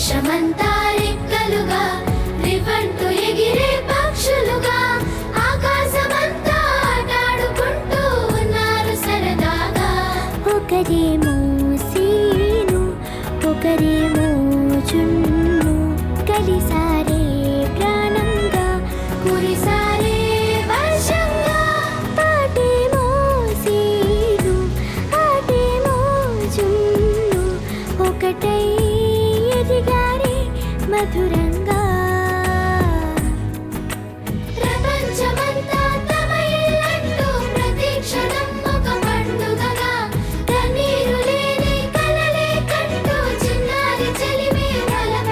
దేశమంతా రెక్కలుగా రివ్వంటూ ఎగిరే పక్షులుగా ఆకాశమంతా ఆటాడుకుంటూ ఉన్నారు సరదాగా. ఒకరేమో సీను ఒకరేమో చున్ను కలిసారే ప్రాణంగా కురిసారే వర్షంగా. పాటేమో సీను ఆటేమో చున్ను ఒకటై ఎదిగారే మధుర